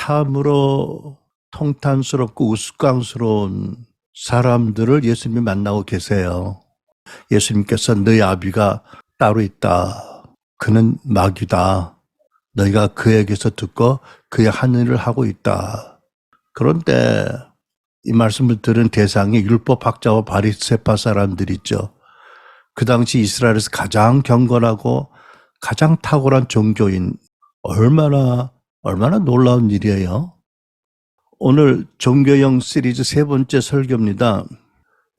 참으로 통탄스럽고 우스꽝스러운 사람들을 예수님이 만나고 계세요. 예수님께서 너희 아비가 따로 있다. 그는 마귀다. 너희가 그에게서 듣고 그의 하는 일을 하고 있다. 그런데 이 말씀을 들은 대상이 율법학자와 바리새파 사람들이죠. 그 당시 이스라엘에서 가장 경건하고 가장 탁월한 종교인, 얼마나 놀라운 일이에요. 오늘 종교형 시리즈 세 번째 설교입니다.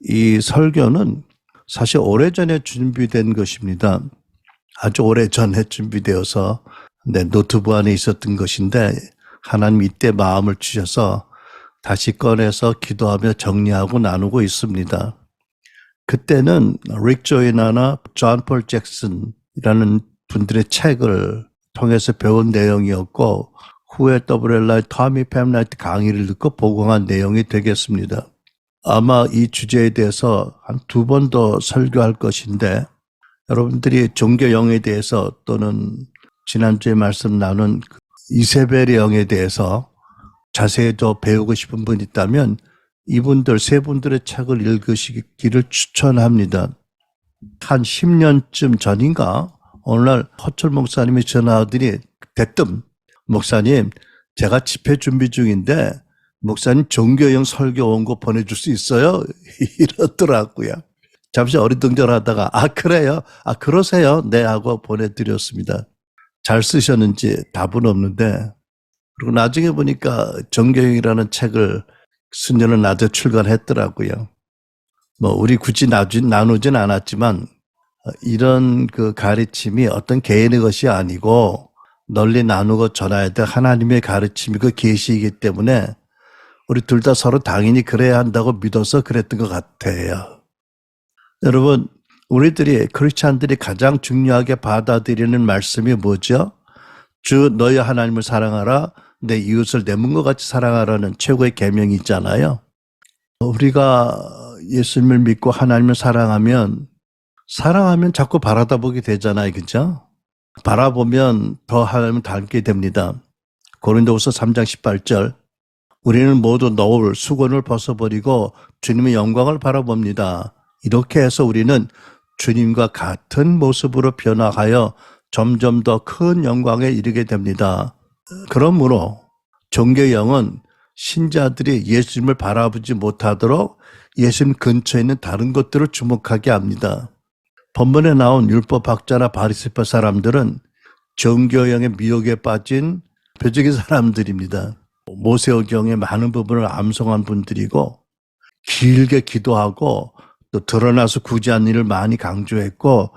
이 설교는 사실 오래전에 준비된 것입니다. 아주 오래전에 준비되어서 노트북 안에 있었던 것인데 하나님 이때 마음을 주셔서 다시 꺼내서 기도하며 정리하고 나누고 있습니다. 그때는 릭 조이나나 존 폴 잭슨이라는 분들의 책을 통해서 배운 내용이었고 후에 WLI 토미 팸라이트 강의를 듣고 복용한 내용이 되겠습니다. 아마 이 주제에 대해서 한 2번 더 설교할 것인데 여러분들이 종교영에 대해서 또는 지난주에 말씀 나눈 이세벨의 영에 대해서 자세히 더 배우고 싶은 분 있다면 이분들 세 분들의 책을 읽으시기를 추천합니다. 한 10년쯤 전인가 오늘날 허철 목사님이 전화하더니 대뜸 목사님 제가 집회 준비 중인데 목사님 종교형 설교 원고 보내줄 수 있어요? 이러더라고요. 잠시 어리둥절하다가 그래요? 그러세요? 네 하고 보내드렸습니다. 잘 쓰셨는지 답은 없는데 그리고 나중에 보니까 종교형이라는 책을 수년을 낮에 출간했더라고요. 우리 굳이 나누진 않았지만 이런 그 가르침이 어떤 개인의 것이 아니고 널리 나누고 전해야 될 하나님의 가르침이 그 계시이기 때문에 우리 둘 다 서로 당연히 그래야 한다고 믿어서 그랬던 것 같아요. 여러분, 우리들이 크리스찬들이 가장 중요하게 받아들이는 말씀이 뭐죠? 주 너희 하나님을 사랑하라, 내 이웃을 내 몸과 같이 사랑하라는 최고의 계명이 있잖아요. 우리가 예수님을 믿고 하나님을 사랑하면 자꾸 바라다보게 되잖아요. 그죠? 바라보면 더 하나님을 닮게 됩니다. 고린도후서 3장 18절 우리는 모두 너울 수건을 벗어버리고 주님의 영광을 바라봅니다. 이렇게 해서 우리는 주님과 같은 모습으로 변화하여 점점 더 큰 영광에 이르게 됩니다. 그러므로 종교형은 신자들이 예수님을 바라보지 못하도록 예수님 근처에 있는 다른 것들을 주목하게 합니다. 본문에 나온 율법학자나 바리새파 사람들은 종교형의 미혹에 빠진 표적인 사람들입니다. 모세오경의 많은 부분을 암송한 분들이고 길게 기도하고 또 드러나서 구제한 일을 많이 강조했고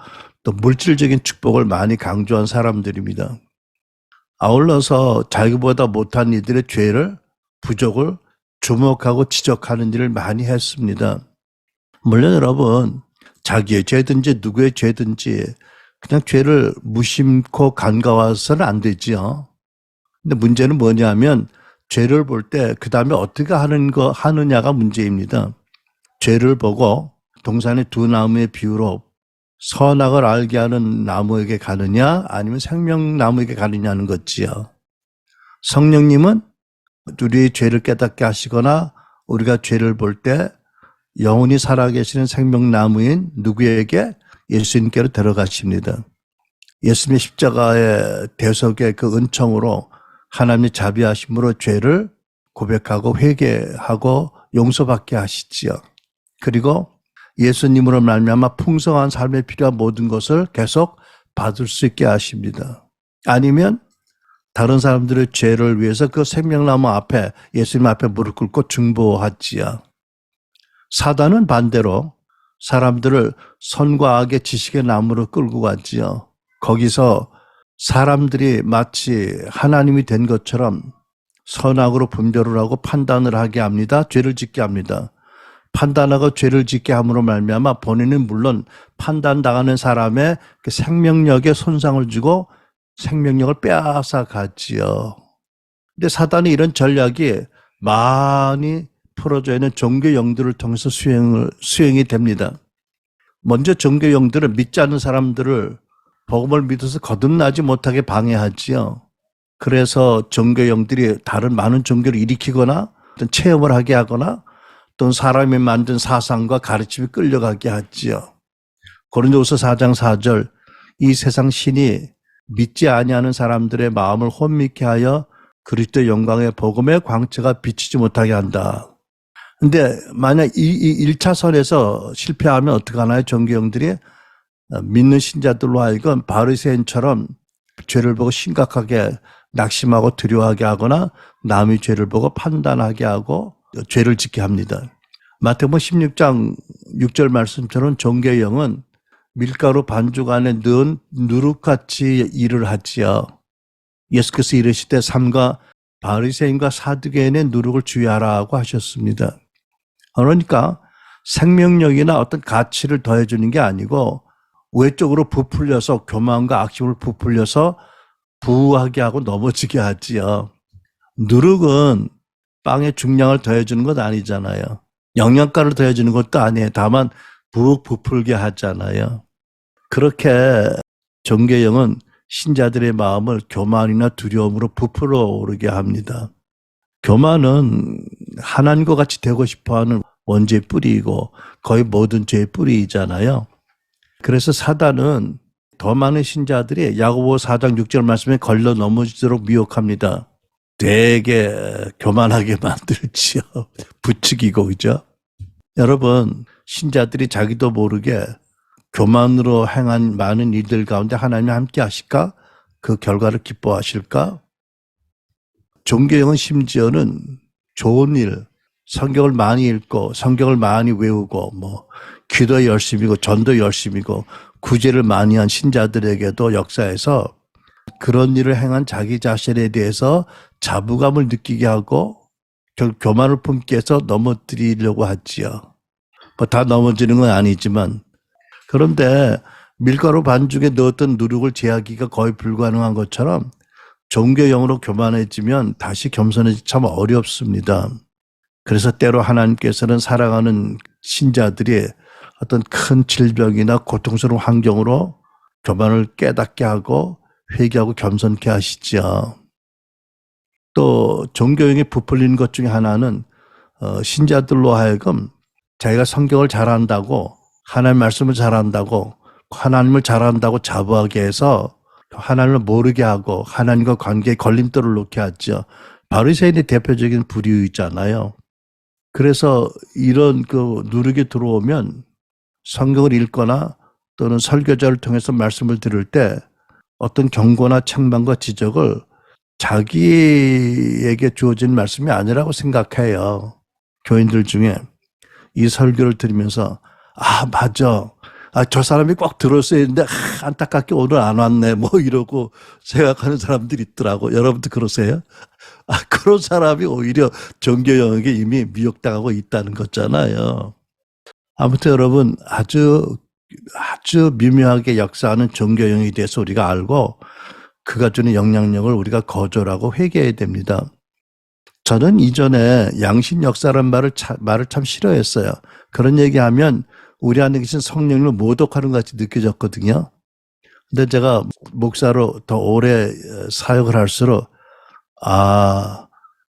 또 물질적인 축복을 많이 강조한 사람들입니다. 아울러서 자기보다 못한 이들의 죄를, 부족을 주목하고 지적하는 일을 많이 했습니다. 물론 여러분, 자기의 죄든지 누구의 죄든지 그냥 죄를 무심코 간과해서는 안 되지요. 근데 문제는 뭐냐면 죄를 볼 때 그 다음에 어떻게 하느냐가 문제입니다. 죄를 보고 동산의 두 나무의 비유로 선악을 알게 하는 나무에게 가느냐 아니면 생명나무에게 가느냐는 것지요. 성령님은 우리의 죄를 깨닫게 하시거나 우리가 죄를 볼 때 영원히 살아계시는 생명나무인 누구에게? 예수님께로 데려가십니다. 예수님의 십자가의 대속의 그 은총으로 하나님의 자비하심으로 죄를 고백하고 회개하고 용서받게 하시지요. 그리고 예수님으로 말미암아 풍성한 삶에 필요한 모든 것을 계속 받을 수 있게 하십니다. 아니면 다른 사람들의 죄를 위해서 그 생명나무 앞에 예수님 앞에 무릎 꿇고 중보하지요. 사단은 반대로 사람들을 선과 악의 지식의 나무로 끌고 가지요. 거기서 사람들이 마치 하나님이 된 것처럼 선악으로 분별을 하고 판단을 하게 합니다. 죄를 짓게 합니다. 판단하고 죄를 짓게 함으로 말미암아 본인은 물론 판단당하는 사람의 그 생명력에 손상을 주고 생명력을 빼앗아 가지요. 근데 사단이 이런 전략이 많이 풀어져 있는 종교영들을 통해서 수행이 됩니다. 먼저 종교영들은 믿지 않는 사람들을 복음을 믿어서 거듭나지 못하게 방해하지요. 그래서 종교형들이 다른 많은 종교를 일으키거나 어떤 체험을 하게 하거나 또는 사람이 만든 사상과 가르침이 끌려가게 하지요. 고린도후서 4장 4절 이 세상 신이 믿지 아니하는 사람들의 마음을 혼미케 하여 그리스도의 영광의 복음의 광채가 비치지 못하게 한다. 근데 만약 이 1차선에서 실패하면 어떡하나요? 종교형들이 믿는 신자들로 하여금 바리새인처럼 죄를 보고 심각하게 낙심하고 두려워하게 하거나 남의 죄를 보고 판단하게 하고 죄를 짓게 합니다. 마태복음 16장 6절 말씀처럼 종교의 영은 밀가루 반죽 안에 넣은 누룩같이 일을 하지요. 예수께서 이르시되 삼가 바리새인과 사두개인의 누룩을 주의하라고 하셨습니다. 그러니까 생명력이나 어떤 가치를 더해주는 게 아니고 외적으로 부풀려서 교만과 악심을 부풀려서 부하게 하고 넘어지게 하지요. 누룩은 빵의 중량을 더해주는 것 아니잖아요. 영양가를 더해주는 것도 아니에요. 다만 부풀게 하잖아요. 그렇게 종교형은 신자들의 마음을 교만이나 두려움으로 부풀어 오르게 합니다. 교만은 하나님과 같이 되고 싶어하는 원죄의 뿌리이고 거의 모든 죄의 뿌리이잖아요. 그래서 사단은 더 많은 신자들이 야고보 4장 6절 말씀에 걸려 넘어지도록 미혹합니다. 되게 교만하게 만들지요. 부추기고, 그죠? 여러분, 신자들이 자기도 모르게 교만으로 행한 많은 일들 가운데 하나님이 함께 하실까? 그 결과를 기뻐하실까? 종교형은 심지어는 좋은 일, 성경을 많이 읽고 성경을 많이 외우고 기도 열심이고 전도 열심이고 구제를 많이 한 신자들에게도 역사에서 그런 일을 행한 자기 자신에 대해서 자부감을 느끼게 하고 결국 교만을 품게 해서 넘어뜨리려고 하지요. 다 넘어지는 건 아니지만 그런데 밀가루 반죽에 넣었던 누룩을 제하기가 거의 불가능한 것처럼 종교형으로 교만해지면 다시 겸손해지기 참 어렵습니다. 그래서 때로 하나님께서는 사랑하는 신자들이 어떤 큰 질병이나 고통스러운 환경으로 교만을 깨닫게 하고 회개하고 겸손케 하시죠. 또 종교형이 부풀리는 것 중에 하나는 신자들로 하여금 자기가 성경을 잘한다고 하나님 말씀을 잘한다고 하나님을 잘한다고 자부하게 해서 하나님을 모르게 하고 하나님과 관계에 걸림돌을 놓게 하죠. 바리새인의 대표적인 부류이잖아요. 그래서 이런 누룩이 들어오면 성경을 읽거나 또는 설교자를 통해서 말씀을 들을 때 어떤 경고나 책망과 지적을 자기에게 주어진 말씀이 아니라고 생각해요. 교인들 중에 이 설교를 들으면서 맞아. 저 사람이 꼭 들었어야 했는데 안타깝게 오늘 안 왔네 이러고 생각하는 사람들이 있더라고. 여러분도 그러세요? 그런 사람이 오히려 종교형에게 이미 미혹당하고 있다는 거잖아요. 아무튼 여러분 아주 미묘하게 역사하는 종교형에 대해서 우리가 알고 그가 주는 영향력을 우리가 거절하고 회개해야 됩니다. 저는 이전에 양심 역사란 말을 참 싫어했어요. 그런 얘기하면 우리 안에 계신 성령을 모독하는 것 같이 느껴졌거든요. 근데 제가 목사로 더 오래 사역을 할수록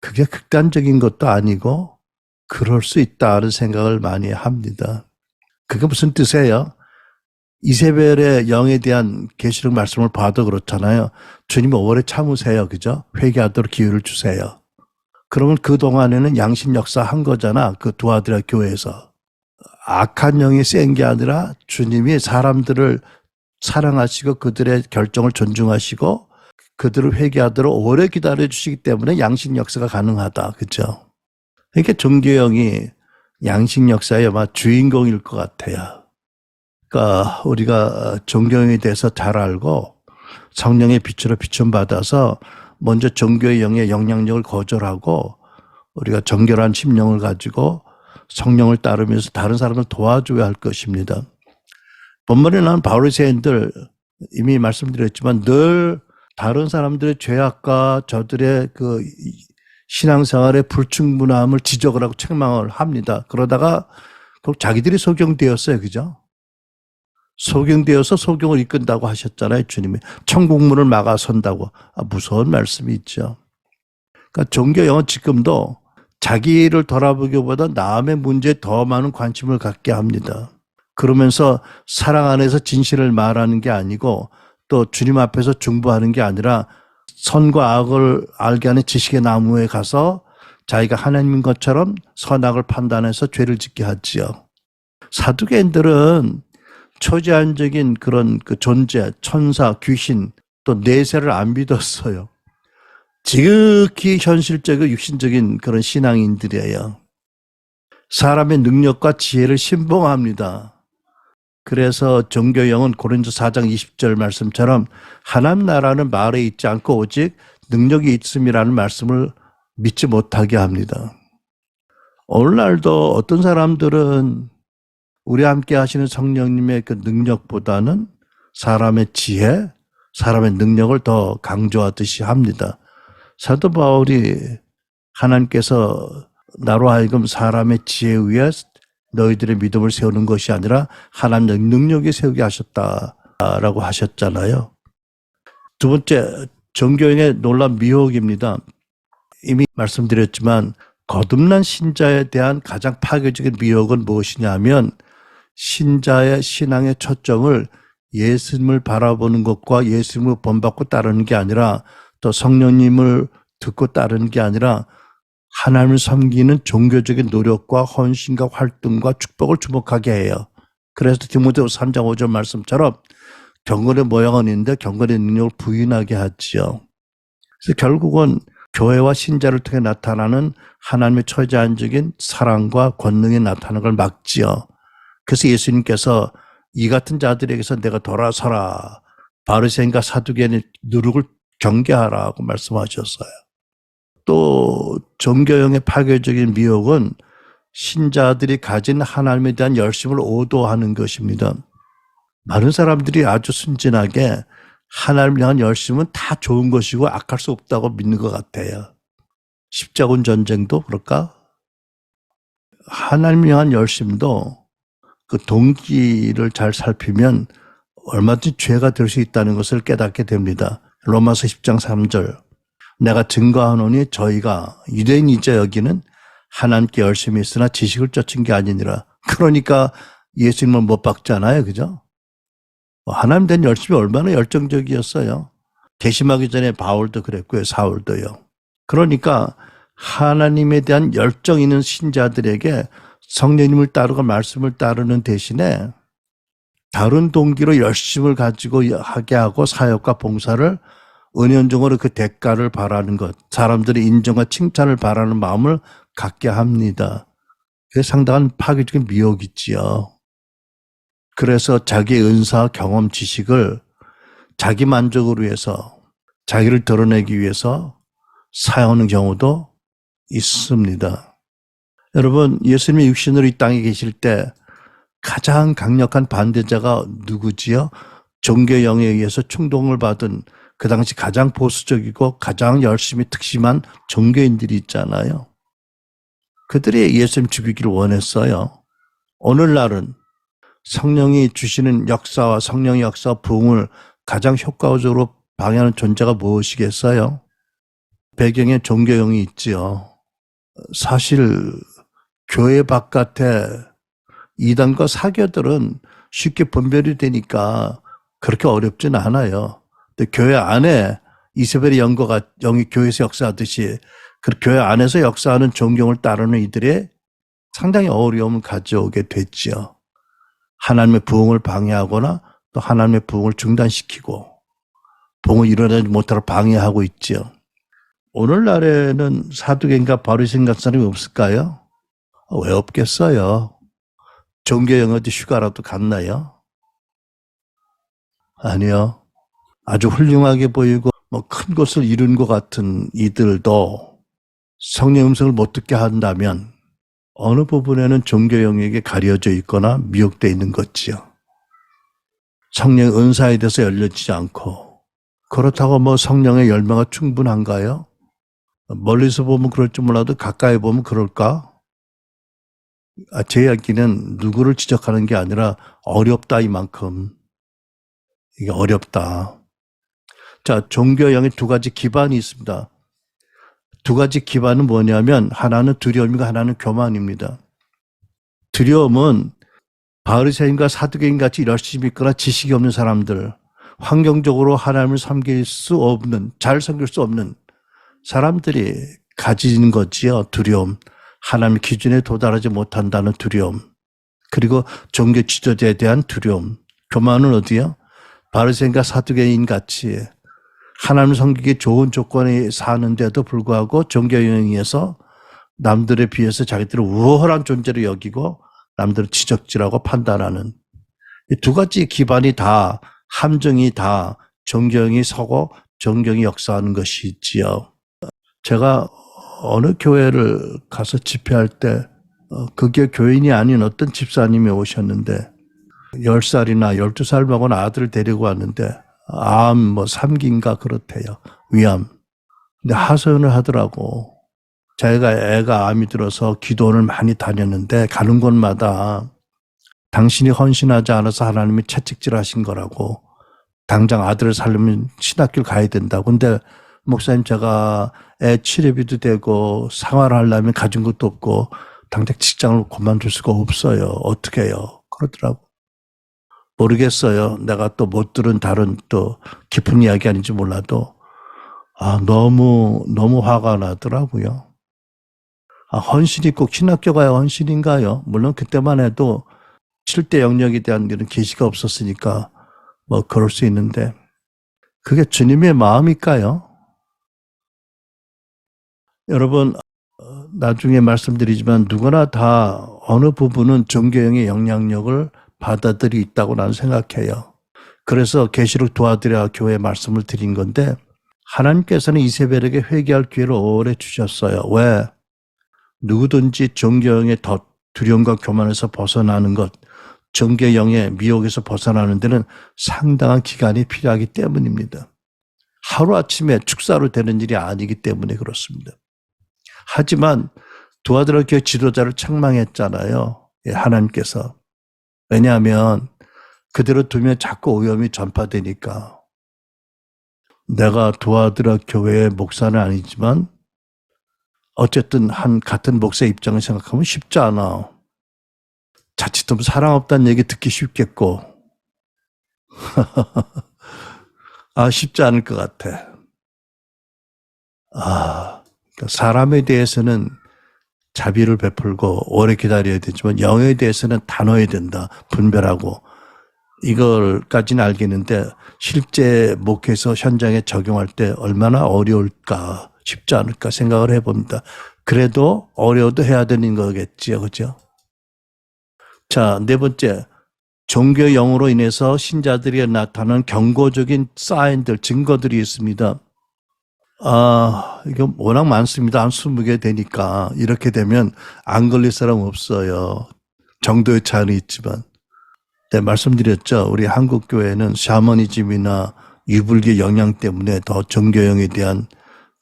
그게 극단적인 것도 아니고 그럴 수 있다는 생각을 많이 합니다. 그게 무슨 뜻이에요? 이세벨의 영에 대한 계시록 말씀을 봐도 그렇잖아요. 주님 오래 참으세요. 그죠? 회개하도록 기회를 주세요. 그러면 그동안에는 양심 역사 한 거잖아. 그 두아드라 교회에서. 악한 영이 센 게 아니라 주님이 사람들을 사랑하시고 그들의 결정을 존중하시고 그들을 회개하도록 오래 기다려주시기 때문에 양심 역사가 가능하다. 그죠? 그러니까 종교형이 양심 역사의 아마 주인공일 것 같아요. 그러니까 우리가 종교형에 대해서 잘 알고 성령의 빛으로 비춤받아서 먼저 종교의 영의 영향력을 거절하고 우리가 정결한 심령을 가지고 성령을 따르면서 다른 사람을 도와줘야 할 것입니다. 본문에 나온 바리새인들 이미 말씀드렸지만 늘 다른 사람들의 죄악과 저들의 그 신앙생활의 불충분함을 지적을 하고 책망을 합니다. 그러다가 자기들이 소경되었어요. 그죠? 소경되어서 소경을 이끈다고 하셨잖아요. 주님이. 천국문을 막아선다고. 무서운 말씀이 있죠. 그러니까 종교형은 지금도 자기를 돌아보기보다 남의 문제에 더 많은 관심을 갖게 합니다. 그러면서 사랑 안에서 진실을 말하는 게 아니고 또 주님 앞에서 중보하는 게 아니라 선과 악을 알게 하는 지식의 나무에 가서 자기가 하나님인 것처럼 선악을 판단해서 죄를 짓게 하지요. 사두개인들은 초제한적인 그런 그 존재, 천사, 귀신, 또 내세를 안 믿었어요. 지극히 현실적이고 육신적인 그런 신앙인들이에요. 사람의 능력과 지혜를 신봉합니다. 그래서 종교형은 고린도 4장 20절 말씀처럼 하나님 나라는 말에 있지 않고 오직 능력이 있음이라는 말씀을 믿지 못하게 합니다. 오늘날도 어떤 사람들은 우리 함께 하시는 성령님의 그 능력보다는 사람의 지혜, 사람의 능력을 더 강조하듯이 합니다. 사도 바울이 하나님께서 나로 하여금 사람의 지혜에 의해 너희들의 믿음을 세우는 것이 아니라 하나님의 능력에 세우게 하셨다라고 하셨잖아요. 두 번째, 종교형의 놀라운 미혹입니다. 이미 말씀드렸지만 거듭난 신자에 대한 가장 파괴적인 미혹은 무엇이냐 하면 신자의 신앙의 초점을 예수님을 바라보는 것과 예수님을 본받고 따르는 게 아니라 또 성령님을 듣고 따르는 게 아니라 하나님을 섬기는 종교적인 노력과 헌신과 활동과 축복을 주목하게 해요. 그래서 디모데후서 3장 5절 말씀처럼 경건의 모양은 있는데 경건의 능력을 부인하게 하지요. 그래서 결국은 교회와 신자를 통해 나타나는 하나님의 초자연적인 사랑과 권능이 나타나는 걸 막지요. 그래서 예수님께서 이 같은 자들에게서 내가 돌아서라. 바리새인과 사두개인의 누룩을 경계하라고 말씀하셨어요. 또 종교형의 파괴적인 미혹은 신자들이 가진 하나님에 대한 열심을 오도하는 것입니다. 많은 사람들이 아주 순진하게 하나님을 향한 열심은 다 좋은 것이고 악할 수 없다고 믿는 것 같아요. 십자군 전쟁도 그럴까? 하나님을 향한 열심도 그 동기를 잘 살피면 얼마든지 죄가 될 수 있다는 것을 깨닫게 됩니다. 로마서 10장 3절 내가 증거하노니 저희가 유대인이자 여기는 하나님께 열심히 있으나 지식을 쫓은 게 아니니라. 그러니까 예수님을 못 박잖아요. 그죠? 하나님 된 열심이 얼마나 열정적이었어요. 개심하기 전에 바울도 그랬고요. 사울도요. 그러니까 하나님에 대한 열정 있는 신자들에게 성령님을 따르고 말씀을 따르는 대신에 다른 동기로 열심을 가지고 하게 하고 사역과 봉사를 은연중으로 그 대가를 바라는 것, 사람들의 인정과 칭찬을 바라는 마음을 갖게 합니다. 그게 상당한 파괴적인 미혹이지요. 그래서 자기의 은사, 경험, 지식을 자기 만족을 위해서, 자기를 드러내기 위해서 사용하는 경우도 있습니다. 여러분, 예수님이 육신으로 이 땅에 계실 때 가장 강력한 반대자가 누구지요? 종교형에 의해서 충동을 받은 그 당시 가장 보수적이고 가장 열심히 특심한 종교인들이 있잖아요. 그들이 예수님 죽이기를 원했어요. 오늘날은 성령이 주시는 역사와 성령의 역사와 부흥을 가장 효과적으로 방해하는 존재가 무엇이겠어요? 배경에 종교형이 있지요. 사실 교회 바깥에 이단과 사교들은 쉽게 분별이 되니까 그렇게 어렵진 않아요. 근데 교회 안에 이세벨의 영이 교회에서 역사하듯이 그 교회 안에서 역사하는 종교를 따르는 이들의 상당히 어려움을 가져오게 됐죠. 하나님의 부흥을 방해하거나 또 하나님의 부흥을 중단시키고 부흥을 일어나지 못하도록 방해하고 있죠. 오늘날에는 사두개인과 바리새인 같은 사람이 없을까요? 왜 없겠어요? 종교형 어디 휴가라도 갔나요? 아니요. 아주 훌륭하게 보이고 큰 것을 이룬 것 같은 이들도 성령 음성을 못 듣게 한다면 어느 부분에는 종교형에게 가려져 있거나 미혹되어 있는 것이요. 성령의 은사에 대해서 열려지지 않고 그렇다고 성령의 열매가 충분한가요? 멀리서 보면 그럴 줄 몰라도 가까이 보면 그럴까? 제 이야기는 누구를 지적하는 게 아니라 어렵다 이만큼. 이게 어렵다. 자, 종교형의 두 가지 기반이 있습니다. 두 가지 기반은 뭐냐면 하나는 두려움이고 하나는 교만입니다. 두려움은 바리새인과 사두개인 같이 열심히 있거나 지식이 없는 사람들, 환경적으로 하나님을 섬길 수 없는, 잘 섬길 수 없는 사람들이 가지는 거지요. 두려움. 하나님의 기준에 도달하지 못한다는 두려움. 그리고 종교 지도자에 대한 두려움. 교만은 어디요? 바리새인과 사두개인 같이 하나님을 섬기기 좋은 조건에 사는데도 불구하고 종교형에서 남들에 비해서 자기들을 우월한 존재로 여기고 남들을 지적질하고 판단하는 이 두 가지 기반이 다 함정이 다 정경이 서고 정경이 역사하는 것이지요. 제가 어느 교회를 가서 집회할 때 그게 교인이 아닌 어떤 집사님이 오셨는데 10살이나 12살 먹은 아들을 데리고 왔는데 암 3기인가 그렇대요. 위암. 근데 하소연을 하더라고. 자기가 애가 암이 들어서 기도원을 많이 다녔는데 가는 곳마다 당신이 헌신하지 않아서 하나님이 채찍질하신 거라고. 당장 아들을 살려면 신학교를 가야 된다고. 근데 목사님 제가 애 치료비도 되고 생활하려면 가진 것도 없고 당장 직장을 그만둘 수가 없어요. 어떻게 해요? 그러더라고. 모르겠어요. 내가 또 못 들은 다른 또 깊은 이야기 아닌지 몰라도 너무 화가 나더라고요. 헌신이 꼭 신학교 가야 헌신인가요? 물론 그때만 해도 7대 영역에 대한 이런 계시가 없었으니까 그럴 수 있는데 그게 주님의 마음일까요? 여러분 나중에 말씀드리지만 누구나 다 어느 부분은 종교형의 영향력을 받아들이 있다고 나는 생각해요. 그래서 계시록 도와드려 교회 말씀을 드린 건데 하나님께서는 이세벨에게 회개할 기회를 오래 주셨어요. 왜? 누구든지 종교형의 두려움과 교만에서 벗어나는 것, 종교형의 미혹에서 벗어나는 데는 상당한 기간이 필요하기 때문입니다. 하루아침에 축사로 되는 일이 아니기 때문에 그렇습니다. 하지만 도와드려 교회 지도자를 책망했잖아요. 하나님께서. 왜냐하면 그대로 두면 자꾸 오염이 전파되니까. 내가 도와드려 교회의 목사는 아니지만 어쨌든 같은 목사의 입장을 생각하면 쉽지 않아. 자칫하면 사랑 없다는 얘기 듣기 쉽겠고 쉽지 않을 것 같아. 그러니까 사람에 대해서는 자비를 베풀고 오래 기다려야 되지만 영에 대해서는 단호해야 된다. 분별하고. 이걸까지는 알겠는데 실제 목회에서 현장에 적용할 때 얼마나 어려울까 쉽지 않을까 생각을 해봅니다. 그래도 어려워도 해야 되는 거겠지요. 그죠? 자, 네 번째. 종교 영으로 인해서 신자들이 나타나는 경고적인 사인들, 증거들이 있습니다. 이거 워낙 많습니다. 한 20개 되니까. 이렇게 되면 안 걸릴 사람 없어요. 정도의 차이는 있지만. 네, 말씀드렸죠. 우리 한국 교회는 샤머니즘이나 유불교 영향 때문에 더 종교형에 대한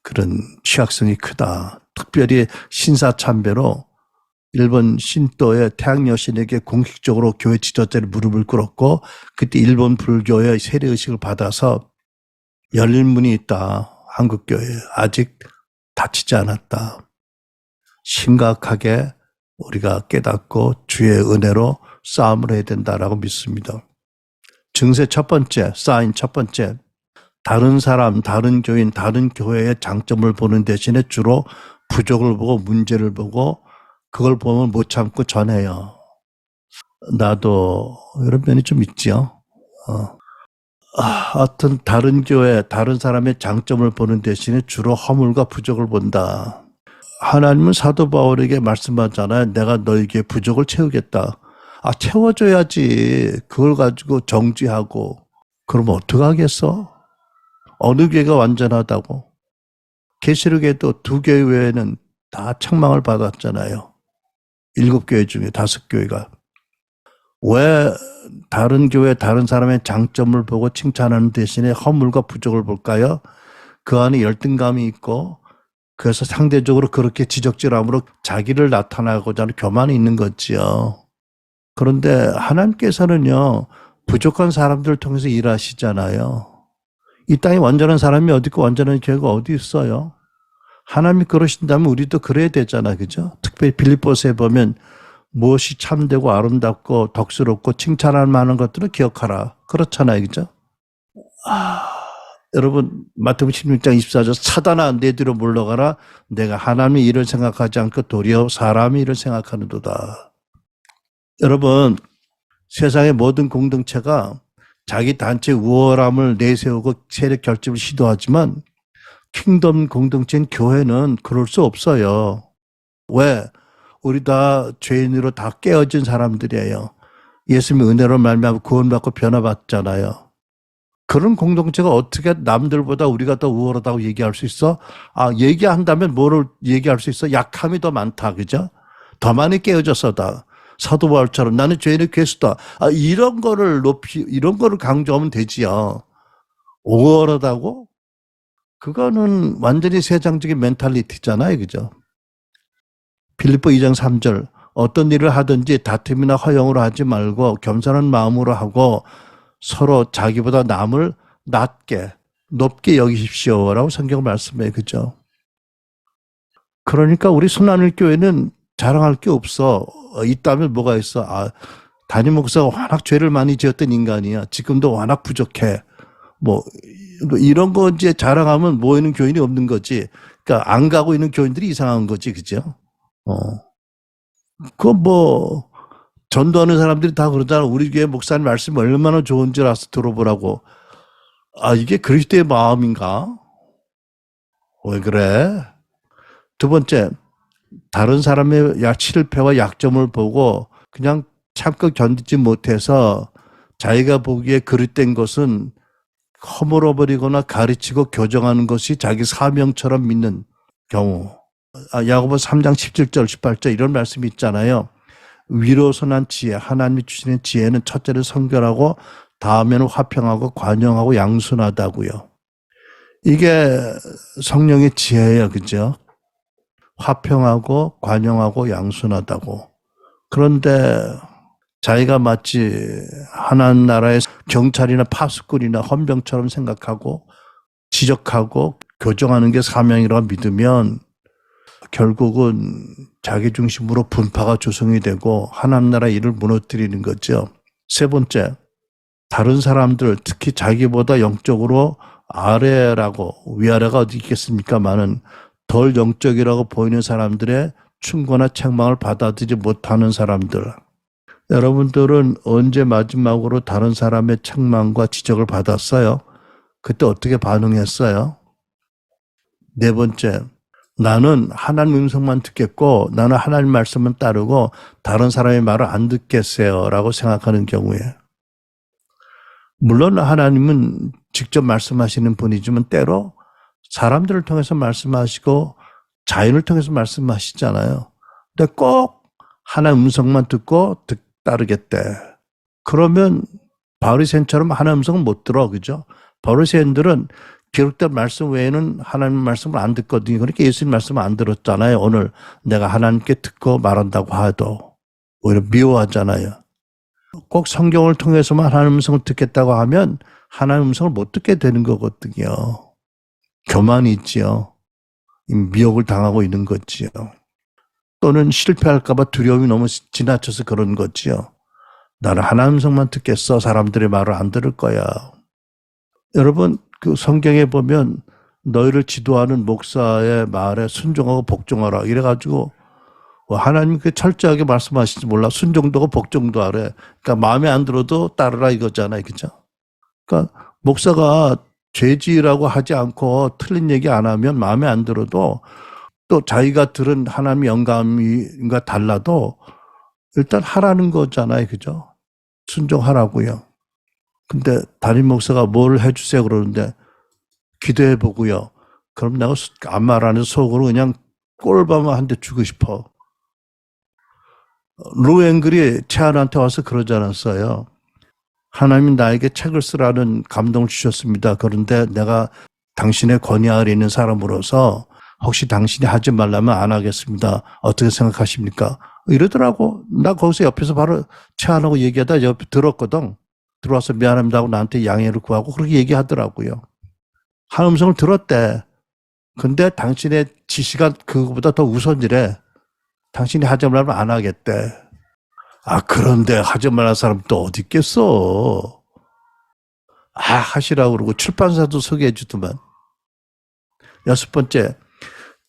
그런 취약성이 크다. 특별히 신사참배로 일본 신도의 태양 여신에게 공식적으로 교회 지도자를 무릎을 꿇었고 그때 일본 불교의 세례의식을 받아서 열린 문이 있다. 한국 교회에 아직 닫히지 않았다. 심각하게 우리가 깨닫고 주의 은혜로 싸움을 해야 된다라고 믿습니다. 증세 첫 번째, 사인 첫 번째. 다른 사람, 다른 교인, 다른 교회의 장점을 보는 대신에 주로 부족을 보고 문제를 보고 그걸 보면 못 참고 전해요. 나도 이런 면이 좀 있지요. 하여튼 다른 교회, 다른 사람의 장점을 보는 대신에 주로 허물과 부족을 본다. 하나님은 사도 바울에게 말씀하잖아요. 내가 너에게 부족을 채우겠다. 채워줘야지. 그걸 가지고 정죄하고. 그럼 어떡하겠어? 어느 교회가 완전하다고? 계시록에도 2교회 외에는 다 책망을 받았잖아요. 7교회 중에 5교회가. 왜 다른 교회, 다른 사람의 장점을 보고 칭찬하는 대신에 허물과 부족을 볼까요? 그 안에 열등감이 있고 그래서 상대적으로 그렇게 지적질함으로 자기를 나타나고자 하는 교만이 있는 거지요. 그런데 하나님께서는요, 부족한 사람들을 통해서 일하시잖아요. 이 땅에 완전한 사람이 어디 있고 완전한 교회가 어디 있어요? 하나님이 그러신다면 우리도 그래야 되잖아, 그죠? 특별히 빌립보서에 보면 무엇이 참되고 아름답고 덕스럽고 칭찬할 만한 것들을 기억하라. 그렇잖아요, 그죠? 여러분 마태복음 16장 24절 사단아 내 뒤로 물러가라. 내가 하나님의 일을 생각하지 않고 도리어 사람의 일을 생각하는도다. 여러분 세상의 모든 공동체가 자기 단체 우월함을 내세우고 세력 결집을 시도하지만 킹덤 공동체인 교회는 그럴 수 없어요. 왜? 우리 다 죄인으로 다 깨어진 사람들이에요. 예수님의 은혜로 말미암아 구원받고 변화받잖아요. 그런 공동체가 어떻게 남들보다 우리가 더 우월하다고 얘기할 수 있어? 얘기한다면 뭐를 얘기할 수 있어? 약함이 더 많다, 그죠? 더 많이 깨어졌어다. 사도 바울처럼 나는 죄인의 괴수다. 이런 거를 이런 거를 강조하면 되지요. 우월하다고? 그거는 완전히 세상적인 멘탈리티잖아요, 그죠? 빌립보 2장 3절 어떤 일을 하든지 다툼이나 허영으로 하지 말고 겸손한 마음으로 하고 서로 자기보다 남을 낮게 높게 여기십시오라고 성경 말씀해, 그죠? 그러니까 우리 순환일 교회는 자랑할 게 없어. 있다면 뭐가 있어? 담임 목사가 워낙 죄를 많이 지었던 인간이야. 지금도 워낙 부족해. 뭐 이런 거 이제 자랑하면 모이는 교인이 없는 거지. 그러니까 안 가고 있는 교인들이 이상한 거지, 그죠? 뭐 전도하는 사람들이 다 그러잖아. 우리 교회 목사님 말씀이 얼마나 좋은지 알아서 들어보라고. 이게 그리스도의 마음인가? 왜 그래? 두 번째, 다른 사람의 실패와 약점을 보고 그냥 참고 견디지 못해서 자기가 보기에 그릇된 것은 허물어버리거나 가르치고 교정하는 것이 자기 사명처럼 믿는 경우. 야고보서 3장 17절 18절 이런 말씀이 있잖아요. 위로선한 지혜, 하나님이 주시는 지혜는 첫째는 성결하고 다음에는 화평하고 관용하고 양순하다고요. 이게 성령의 지혜예요, 그죠? 화평하고 관용하고 양순하다고. 그런데 자기가 마치 하나님 나라의 경찰이나 파수꾼이나 헌병처럼 생각하고 지적하고 교정하는 게 사명이라고 믿으면 결국은 자기 중심으로 분파가 조성이 되고 하나님 나라 일을 무너뜨리는 거죠. 세 번째, 다른 사람들 특히 자기보다 영적으로 아래라고 위아래가 어디 있겠습니까마는 덜 영적이라고 보이는 사람들의 충고나 책망을 받아들이지 못하는 사람들. 여러분들은 언제 마지막으로 다른 사람의 책망과 지적을 받았어요? 그때 어떻게 반응했어요? 네 번째, 나는 하나님 음성만 듣겠고 나는 하나님 말씀만 따르고 다른 사람의 말을 안 듣겠어요 라고 생각하는 경우에 물론 하나님은 직접 말씀하시는 분이지만 때로 사람들을 통해서 말씀하시고 자연을 통해서 말씀하시잖아요. 근데 꼭 하나님 음성만 듣고 따르겠대. 그러면 바리새인처럼 하나님 음성은 못 들어, 그죠? 바리새인들은 기록된 말씀 외에는 하나님 말씀을 안 듣거든요. 그러니까 예수님 말씀을 안 들었잖아요. 오늘 내가 하나님께 듣고 말한다고 하도 오히려 미워하잖아요. 꼭 성경을 통해서만 하나님 음성을 듣겠다고 하면 하나님 음성을 못 듣게 되는 거거든요. 교만이 있지요. 미혹을 당하고 있는 거지요. 또는 실패할까 봐 두려움이 너무 지나쳐서 그런 거지요. 나는 하나님 음성만 듣겠어. 사람들의 말을 안 들을 거야. 여러분 그 성경에 보면 너희를 지도하는 목사의 말에 순종하고 복종하라 이래가지고 하나님 그 철저하게 말씀하시지 몰라. 순종도 하고 복종도 하래. 그러니까 마음에 안 들어도 따르라 이거잖아요, 그죠? 그러니까 목사가 죄지라고 하지 않고 틀린 얘기 안 하면 마음에 안 들어도 또 자기가 들은 하나님의 영감과 달라도 일단 하라는 거잖아요, 그죠? 순종하라고요. 근데 담임 목사가 뭘 해주세요 그러는데 기도해 보고요. 그럼 내가 안 말하는 속으로 그냥 꼴밤을 한 대 주고 싶어. 루앵글이 채안한테 와서 그러지 않았어요. 하나님이 나에게 책을 쓰라는 감동을 주셨습니다. 그런데 내가 당신의 권위 아래 있는 사람으로서 혹시 당신이 하지 말라면 안 하겠습니다. 어떻게 생각하십니까? 이러더라고. 나 거기서 옆에서 바로 채안하고 얘기하다 옆에 들었거든. 들어와서 미안합니다 하고 나한테 양해를 구하고 그렇게 얘기하더라고요. 한 음성을 들었대. 근데 당신의 지시가 그거보다 더 우선이래. 당신이 하지 말라면 안 하겠대. 아, 그런데 하지 말라는 사람 또 어디 있겠어. 아, 하시라고 그러고 출판사도 소개해 주더만. 6번째,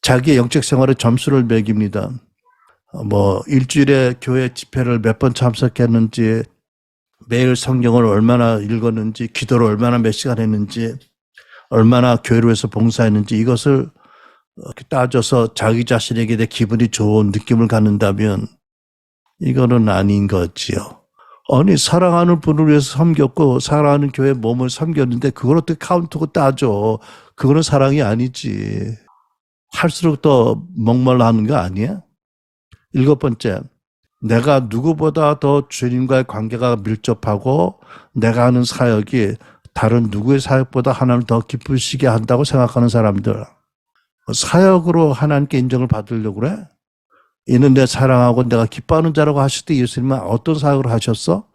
자기의 영적 생활에 점수를 매깁니다. 뭐 일주일에 교회 집회를 몇 번 참석했는지, 매일 성경을 얼마나 읽었는지, 기도를 얼마나 몇 시간 했는지, 얼마나 교회를 위해서 봉사했는지 이것을 따져서 자기 자신에게 대해 기분이 좋은 느낌을 갖는다면 이거는 아닌 거지요. 아니, 사랑하는 분을 위해서 섬겼고 사랑하는 교회 몸을 섬겼는데 그걸 어떻게 카운트고 따져. 그거는 사랑이 아니지. 할수록 더 목말라하는 거 아니야? 7번째, 내가 누구보다 더 주님과의 관계가 밀접하고 내가 하는 사역이 다른 누구의 사역보다 하나님을 더 기쁘시게 한다고 생각하는 사람들. 사역으로 하나님께 인정을 받으려고 그래? 이는 내 사랑하고 내가 기뻐하는 자라고 하실 때 예수님은 어떤 사역을 하셨어?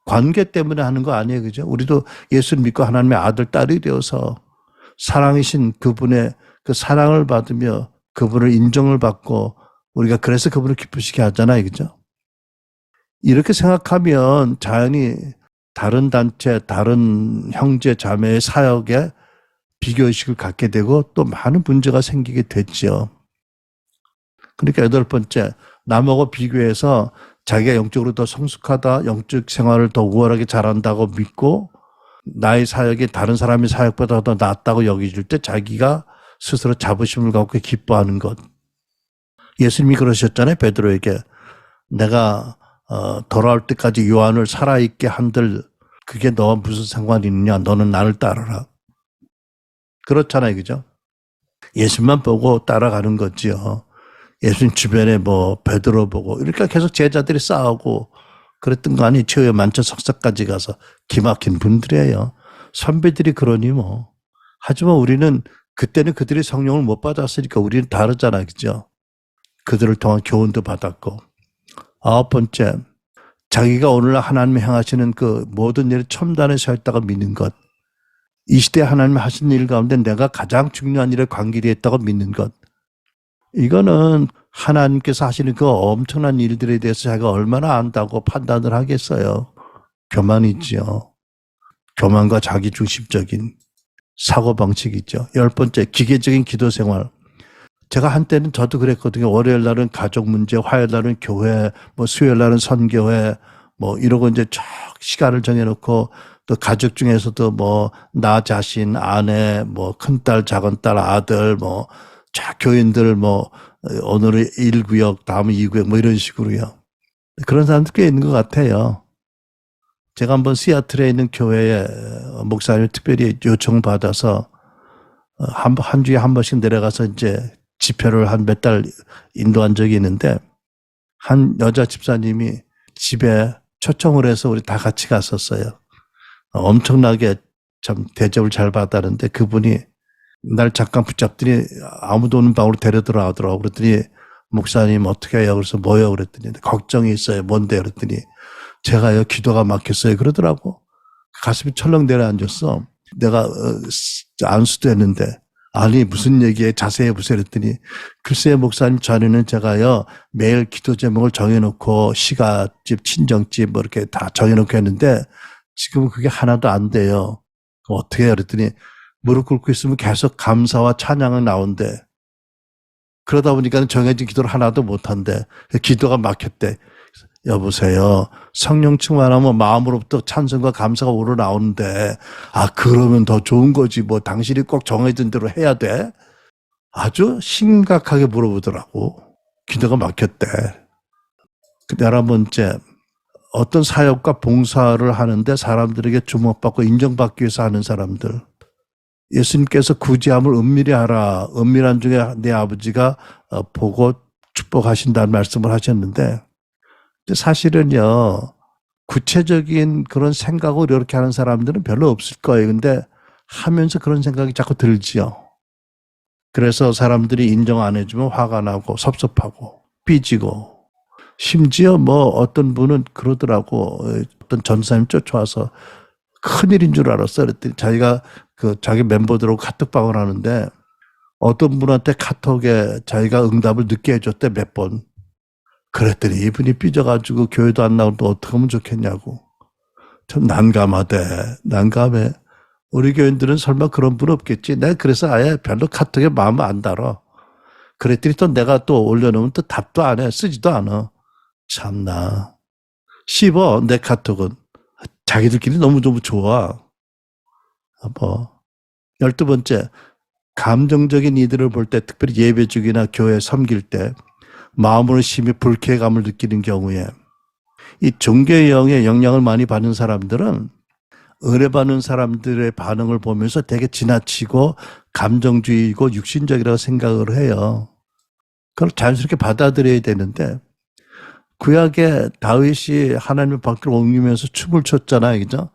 관계 때문에 하는 거 아니에요, 그죠? 우리도 예수를 믿고 하나님의 아들, 딸이 되어서 사랑이신 그분의 그 사랑을 받으며 그분을 인정을 받고 우리가 그래서 그분을 기쁘시게 하잖아요, 그죠? 이렇게 생각하면 자연히 다른 단체, 다른 형제, 자매의 사역에 비교의식을 갖게 되고 또 많은 문제가 생기게 됐죠. 그러니까 8번째, 남하고 비교해서 자기가 영적으로 더 성숙하다, 영적 생활을 더 우월하게 잘한다고 믿고 나의 사역이 다른 사람의 사역보다 더 낫다고 여겨질 때 자기가 스스로 자부심을 갖고 기뻐하는 것. 예수님이 그러셨잖아요, 베드로에게. 내가 돌아올 때까지 요한을 살아있게 한들 그게 너와 무슨 상관이 있느냐. 너는 나를 따르라. 그렇잖아요, 그죠? 예수님만 보고 따라가는 거지요. 예수님 주변에 뭐 베드로 보고 이렇게 계속 제자들이 싸우고 그랬던 거 아니에요. 최후의 만천 석사까지 가서 기막힌 분들이에요. 선배들이 그러니 뭐. 하지만 우리는 그때는 그들이 성령을 못 받았으니까 우리는 다르잖아요, 그죠? 그들을 통한 교훈도 받았고. 9번째, 자기가 오늘날 하나님이 행하시는 그 모든 일을 첨단에 서있다고 믿는 것. 이 시대에 하나님이 하신 일 가운데 내가 가장 중요한 일에 관계되어 있다고 믿는 것. 이거는 하나님께서 하시는 그 엄청난 일들에 대해서 자기가 얼마나 안다고 판단을 하겠어요. 교만이지요. 교만과 자기중심적인 사고방식이죠. 10번째, 기계적인 기도 생활. 제가 한때는 저도 그랬거든요. 월요일 날은 가족 문제, 화요일 날은 교회, 뭐 수요일 날은 선교회, 뭐 이러고 이제 쫙 시간을 정해놓고 또 가족 중에서도 뭐 나 자신, 아내, 뭐 큰딸, 작은딸, 아들, 뭐 쫙 교인들 뭐 오늘은 1구역, 다음은 2구역 뭐 이런 식으로요. 그런 사람들 꽤 있는 것 같아요. 제가 한번 시애틀에 있는 교회에 목사님 특별히 요청을 받아서 한 주에 한 번씩 내려가서 이제 집회를 한 몇 달 인도한 적이 있는데 한 여자 집사님이 집에 초청을 해서 우리 다 같이 갔었어요. 엄청나게 참 대접을 잘 받았는데 그분이 날 잠깐 붙잡더니 아무도 없는 방으로 데려들어 하더라고. 그랬더니 목사님 어떻게 해요? 그래서 뭐요? 그랬더니 걱정이 있어요. 뭔데? 그랬더니 제가요 기도가 막혔어요. 그러더라고. 가슴이 철렁 내려앉았어. 내가 안수도 했는데 아니 무슨 얘기에 자세히 보세요 그랬더니 글쎄요 목사님 자네는 제가요 매일 기도 제목을 정해놓고 시가집 친정집 뭐 이렇게 다 정해놓고 했는데 지금은 그게 하나도 안 돼요. 그럼 어떻게 해요 그랬더니 무릎 꿇고 있으면 계속 감사와 찬양은 나온대. 그러다 보니까 정해진 기도를 하나도 못한대. 기도가 막혔대. 여보세요. 성령 충만하면 마음으로부터 찬송과 감사가 우러나오는데 그러면 더 좋은 거지. 뭐 당신이 꼭 정해진 대로 해야 돼? 아주 심각하게 물어보더라고. 기도가 막혔대. 11번째, 어떤 사역과 봉사를 하는데 사람들에게 주목받고 인정받기 위해서 하는 사람들. 예수님께서 구제함을 은밀히 하라. 은밀한 중에 내 아버지가 보고 축복하신다는 말씀을 하셨는데 사실은요, 구체적인 그런 생각을 이렇게 하는 사람들은 별로 없을 거예요. 근데 하면서 그런 생각이 자꾸 들지요. 그래서 사람들이 인정 안 해주면 화가 나고 섭섭하고 삐지고, 심지어 뭐 어떤 분은 그러더라고. 어떤 전사님 쫓아와서 큰일인 줄 알았어. 그랬더니 자기가 자기 멤버들하고 카톡방을 하는데 어떤 분한테 카톡에 자기가 응답을 늦게 해줬대, 몇 번. 그랬더니 이분이 삐져가지고 교회도 안 나오고 또 어떻게 하면 좋겠냐고. 참 난감해. 우리 교인들은 설마 그런 분 없겠지. 내가 그래서 아예 별로 카톡에 마음을 안 달아. 그랬더니 또 내가 또 올려놓으면 또 답도 안 해. 쓰지도 않아. 참나. 씹어, 내 카톡은. 자기들끼리 너무너무 좋아. 뭐. 12번째, 감정적인 이들을 볼 때, 특별히 예배 중이나 교회 섬길 때 마음으로 심히 불쾌감을 느끼는 경우에, 이 종교의 영에 영향을 많이 받는 사람들은 은혜 받는 사람들의 반응을 보면서 되게 지나치고 감정주의고 육신적이라고 생각을 해요. 그걸 자연스럽게 받아들여야 되는데, 구약에 다윗이 하나님의 밖으로 옮기면서 춤을 췄잖아요. 그죠?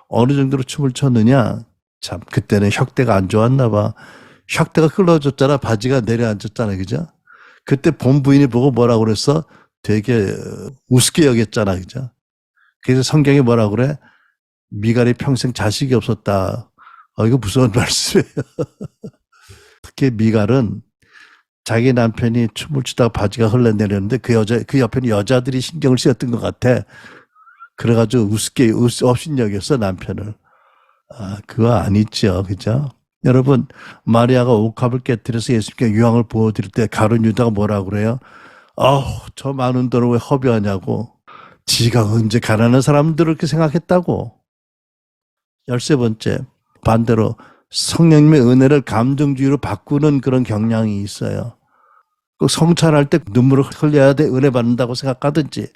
어느 정도로 춤을 췄느냐? 참, 그때는 혁대가 안 좋았나 봐. 혁대가 흘러졌잖아. 바지가 내려앉았잖아. 그죠? 그때 본 부인이 보고 뭐라고 그랬어? 되게 우습게 여겼잖아. 그죠? 그래서 성경이 뭐라고 그래? 미갈이 평생 자식이 없었다. 이거 무서운 말씀이에요. 특히 미갈은 자기 남편이 춤을 추다가 바지가 흘러내렸는데 그 옆에는 여자들이 신경을 쓰였던 것 같아. 그래가지고 우습게 업신여겼어, 남편을. 그거 아니죠. 그죠? 여러분, 마리아가 옥합을 깨뜨려서 예수님께 유황을 부어드릴 때 가룟 유다가 뭐라고 그래요? 저 많은 돈을 왜 허비하냐고. 지가 언제 가난한 사람들을 그렇게 생각했다고. 13번째, 반대로 성령님의 은혜를 감정주의로 바꾸는 그런 경향이 있어요. 꼭 성찬할 때 눈물을 흘려야 돼, 은혜 받는다고 생각하든지,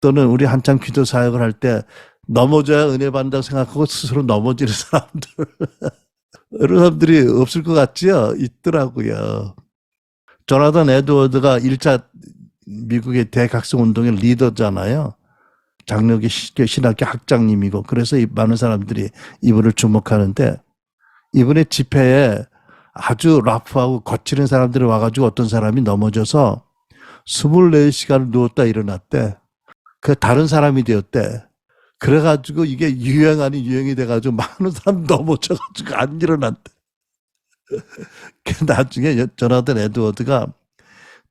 또는 우리 한참 기도 사역을 할 때 넘어져야 은혜 받는다고 생각하고 스스로 넘어지는 사람들. 이런 사람들이 없을 것 같지요? 있더라고요. 조나단 에드워드가 1차 미국의 대각성운동의 리더잖아요. 장로교 신학교 학장님이고, 그래서 많은 사람들이 이분을 주목하는데, 이분의 집회에 아주 라프하고 거칠은 사람들이 와가지고 어떤 사람이 넘어져서 24시간을 누웠다 일어났대. 그 다른 사람이 되었대. 그래가지고 이게 유행 아닌 유행이 돼가지고 많은 사람 넘어져가지고 안 일어났대. 나중에 조나단 에드워드가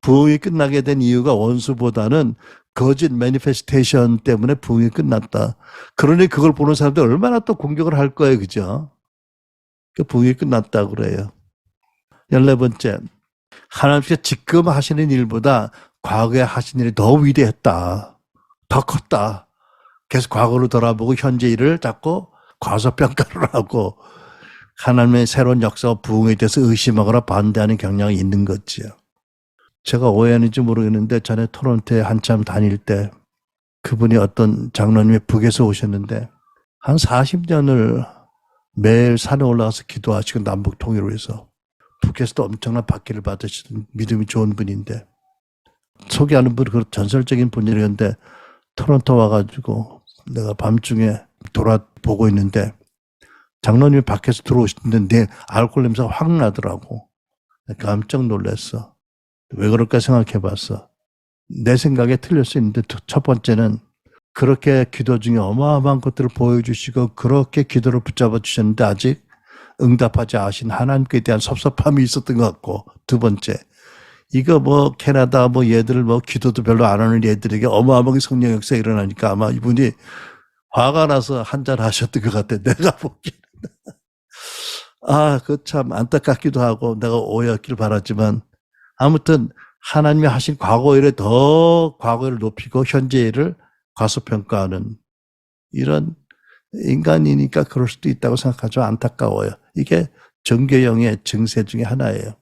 부흥이 끝나게 된 이유가 원수보다는 거짓 매니페스테이션 때문에 부흥이 끝났다. 그러니 그걸 보는 사람들 얼마나 또 공격을 할 거예요. 그죠? 그 부흥이 끝났다고 그래요. 14번째, 하나님께서 지금 하시는 일보다 과거에 하신 일이 더 위대했다. 더 컸다. 계속 과거로 돌아보고 현재 일을 자꾸 과소평가를 하고 하나님의 새로운 역사와 부흥에 대해서 의심하거나 반대하는 경향이 있는 거지요. 제가 오해하는지 모르겠는데 전에 토론토에 한참 다닐 때 그분이 어떤 장로님이 북에서 오셨는데 한 40년을 매일 산에 올라가서 기도하시고 남북 통일을 위해서 북에서도 엄청난 박해를 받으시던 믿음이 좋은 분인데 소개하는 분이 그 전설적인 분이었는데 토론토 와가지고 내가 밤중에 돌아보고 있는데 장로님이 밖에서 들어오시는데 내 알코올 냄새가 확 나더라고. 깜짝 놀랐어. 왜 그럴까 생각해봤어. 내 생각에 틀릴 수 있는데 첫 번째는 그렇게 기도 중에 어마어마한 것들을 보여주시고 그렇게 기도를 붙잡아 주셨는데 아직 응답하지 않으신 하나님께 대한 섭섭함이 있었던 것 같고, 두 번째, 이거 뭐 캐나다 뭐 얘들 뭐 기도도 별로 안 하는 얘들에게 어마어마하게 성령 역사가 일어나니까 아마 이분이 화가 나서 한잔 하셨던 것 같아. 내가 보기에는. 그 참 안타깝기도 하고 내가 오해했길 바랐지만 아무튼 하나님이 하신 과거 일에 더 과거 일을 높이고 현재 일을 과소평가하는 이런 인간이니까 그럴 수도 있다고 생각하죠. 안타까워요. 이게 정교형의 증세 중에 하나예요.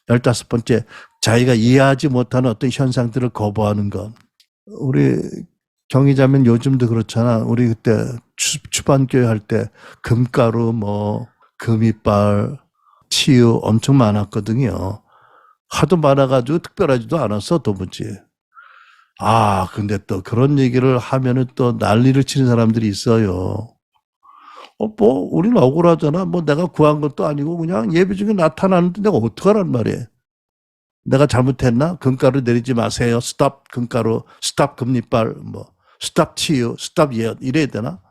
15번째, 자기가 이해하지 못하는 어떤 현상들을 거부하는 것. 우리 경희자면 요즘도 그렇잖아. 우리 그때 추반교회 할 때 금가루, 뭐 금이빨, 치유 엄청 많았거든요. 하도 많아가지고 특별하지도 않았어, 도무지. 근데 또 그런 얘기를 하면은 또 난리를 치는 사람들이 있어요. 뭐, 우리는 억울하잖아. 뭐, 내가 구한 것도 아니고, 그냥 예배 중에 나타나는데 내가 어떡하란 말이에요. 내가 잘못했나? 금가루 내리지 마세요. 스탑 금가루, 스탑 금리빨, 뭐, 스탑 치유, 스탑 예언, 이래야 되나?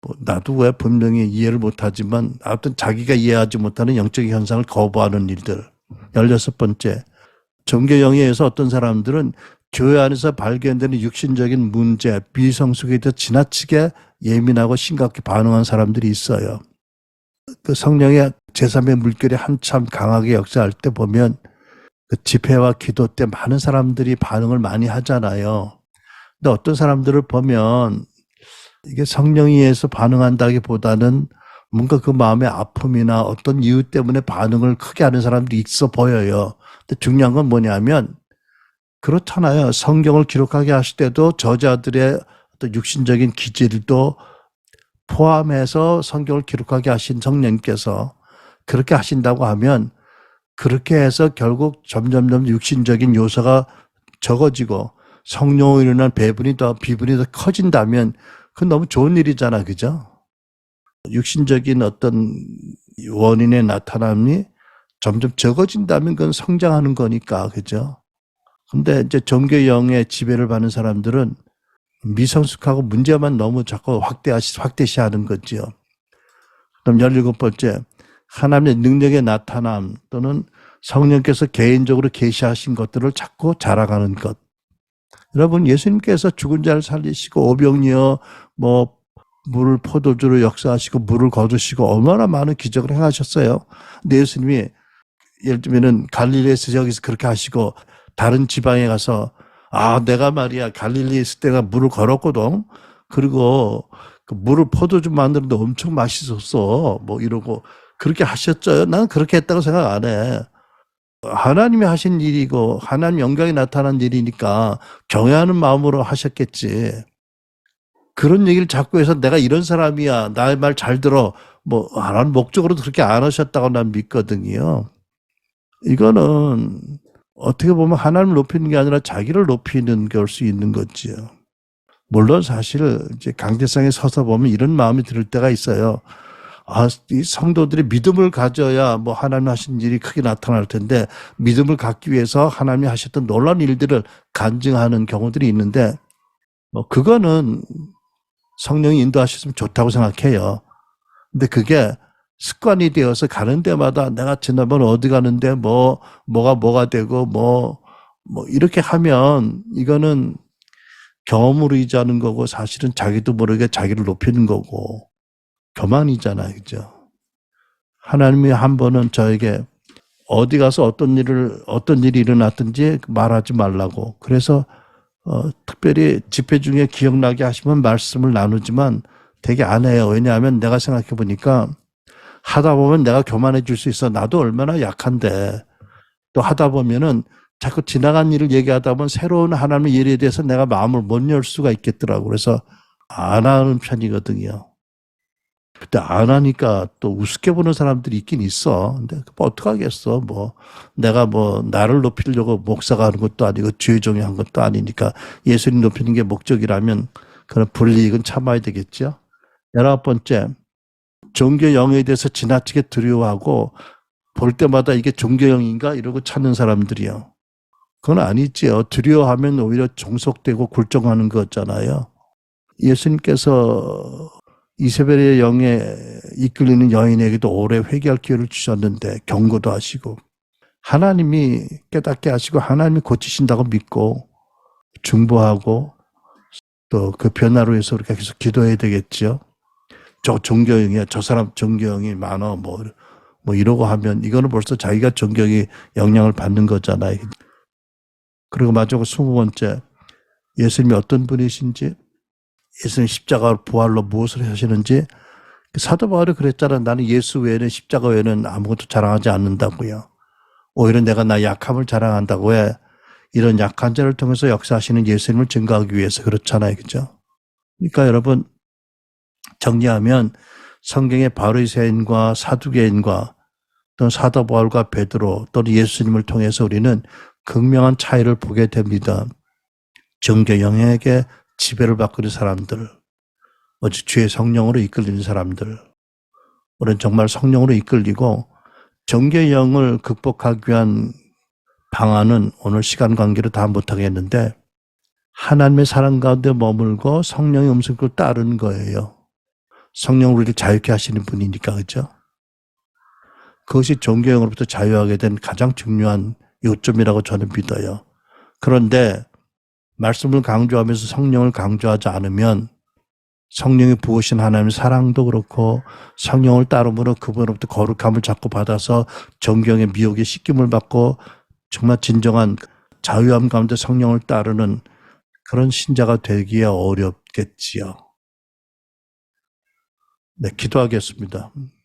뭐, 나도 왜 분명히 이해를 못하지만, 아무튼 자기가 이해하지 못하는 영적 현상을 거부하는 일들. 16번째, 종교영에 의해서 어떤 사람들은 교회 안에서 발견되는 육신적인 문제, 비성숙에 대해 지나치게 예민하고 심각하게 반응한 사람들이 있어요. 그 성령의 제3의 물결이 한참 강하게 역사할 때 보면 그 집회와 기도 때 많은 사람들이 반응을 많이 하잖아요. 근데 어떤 사람들을 보면 이게 성령에 의해서 반응한다기보다는 뭔가 그 마음의 아픔이나 어떤 이유 때문에 반응을 크게 하는 사람들이 있어 보여요. 근데 중요한 건 뭐냐면 그렇잖아요. 성경을 기록하게 하실 때도 저자들의 어떤 육신적인 기질도 포함해서 성경을 기록하게 하신 성령께서 그렇게 하신다고 하면 그렇게 해서 결국 점점점 육신적인 요소가 적어지고 성령으로 인한 비분이 더 커진다면 그건 너무 좋은 일이잖아. 그죠? 육신적인 어떤 원인의 나타남이 점점 적어진다면 그건 성장하는 거니까. 그죠? 근데 이제 종교의 영의 지배를 받는 사람들은 미성숙하고 문제만 너무 자꾸 확대시하는 거지요. 그럼 17번째, 하나님의 능력의 나타남 또는 성령께서 개인적으로 계시하신 것들을 자꾸 자랑하는 것. 여러분, 예수님께서 죽은 자를 살리시고 오병이어 뭐 물을 포도주로 역사하시고 물을 거두시고 얼마나 많은 기적을 행하셨어요. 근데 예수님이 예를 들면은 갈릴리에서 여기서 그렇게 하시고 다른 지방에 가서 내가 말이야 갈릴리에 있을 때가 물을 걸었거든. 그리고 그 물을 포도주 만드는데 엄청 맛있었어. 뭐 이러고 그렇게 하셨죠. 나는 그렇게 했다고 생각 안 해. 하나님이 하신 일이고 하나님 영광이 나타난 일이니까 경외하는 마음으로 하셨겠지. 그런 얘기를 자꾸 해서 내가 이런 사람이야. 나의 말 잘 들어. 뭐 하나님 목적으로 그렇게 안 하셨다고 난 믿거든요. 이거는 어떻게 보면 하나님을 높이는 게 아니라 자기를 높이는 걸 수 있는 거지요. 물론 사실 이제 강대상에 서서 보면 이런 마음이 들 때가 있어요. 이 성도들이 믿음을 가져야 뭐 하나님 하신 일이 크게 나타날 텐데 믿음을 갖기 위해서 하나님이 하셨던 놀라운 일들을 간증하는 경우들이 있는데 뭐 그거는 성령이 인도하셨으면 좋다고 생각해요. 근데 그게 습관이 되어서 가는 데마다 내가 지난번 어디 가는데 뭐가 되고 뭐 이렇게 하면 이거는 경험으로 의지하는 거고 사실은 자기도 모르게 자기를 높이는 거고 교만이잖아요. 그죠? 하나님이 한 번은 저에게 어디 가서 어떤 일이 일어났든지 말하지 말라고. 그래서 특별히 집회 중에 기억나게 하시면 말씀을 나누지만 되게 안 해요. 왜냐하면 내가 생각해 보니까 하다 보면 내가 교만해질 수 있어. 나도 얼마나 약한데. 또 하다 보면은 자꾸 지나간 일을 얘기하다 보면 새로운 하나님의 일에 대해서 내가 마음을 못 열 수가 있겠더라고. 그래서 안 하는 편이거든요. 근데 안 하니까 또 우습게 보는 사람들이 있긴 있어. 근데 뭐 어떡하겠어. 내가 나를 높이려고 목사가 하는 것도 아니고 주의종이 한 것도 아니니까 예수님 높이는 게 목적이라면 그런 불이익은 참아야 되겠죠. 19번째, 종교 영에 대해서 지나치게 두려워하고 볼 때마다 이게 종교영인가 이러고 찾는 사람들이요. 그건 아니지요. 두려워하면 오히려 종속되고 굴종하는 거잖아요. 예수님께서 이세벨의 영에 이끌리는 여인에게도 오래 회개할 기회를 주셨는데 경고도 하시고 하나님이 깨닫게 하시고 하나님이 고치신다고 믿고 중보하고 또 그 변화로 해서 우리가 계속 기도해야 되겠죠. 저 종교형이야. 저 사람 종교형이 많아. 뭐 이러고 하면 이거는 벌써 자기가 종교의 영향을 받는 거잖아요. 그리고 마지막으로 20번째, 예수님이 어떤 분이신지, 예수님 십자가 부활로 무엇을 하시는지, 사도 바울이 그랬잖아. 나는 예수 외에는 십자가 외에는 아무것도 자랑하지 않는다고요. 오히려 내가 나 약함을 자랑한다고 해. 이런 약한 자를 통해서 역사하시는 예수님을 증거하기 위해서 그렇잖아요. 그죠? 그러니까 여러분, 정리하면 성경의 바리새인과 사두개인과 또는 사도 바울과 베드로 또는 예수님을 통해서 우리는 극명한 차이를 보게 됩니다. 종교 영역에 지배를 받고 있는 사람들, 오직 주의 성령으로 이끌리는 사람들. 우리는 정말 성령으로 이끌리고 정죄의 영을 극복하기 위한 방안은 오늘 시간 관계로 다 못하겠는데 하나님의 사랑 가운데 머물고 성령의 음성을 따르는 거예요. 성령 우리를 자유케 하시는 분이니까, 그죠? 그것이 종교형으로부터 자유하게 된 가장 중요한 요점이라고 저는 믿어요. 그런데 말씀을 강조하면서 성령을 강조하지 않으면 성령이 부으신 하나님의 사랑도 그렇고 성령을 따름으로 그분으로부터 거룩함을 자꾸 받아서 정경의 미혹의 씻김을 받고 정말 진정한 자유함 가운데 성령을 따르는 그런 신자가 되기에 어렵겠지요. 네, 기도하겠습니다.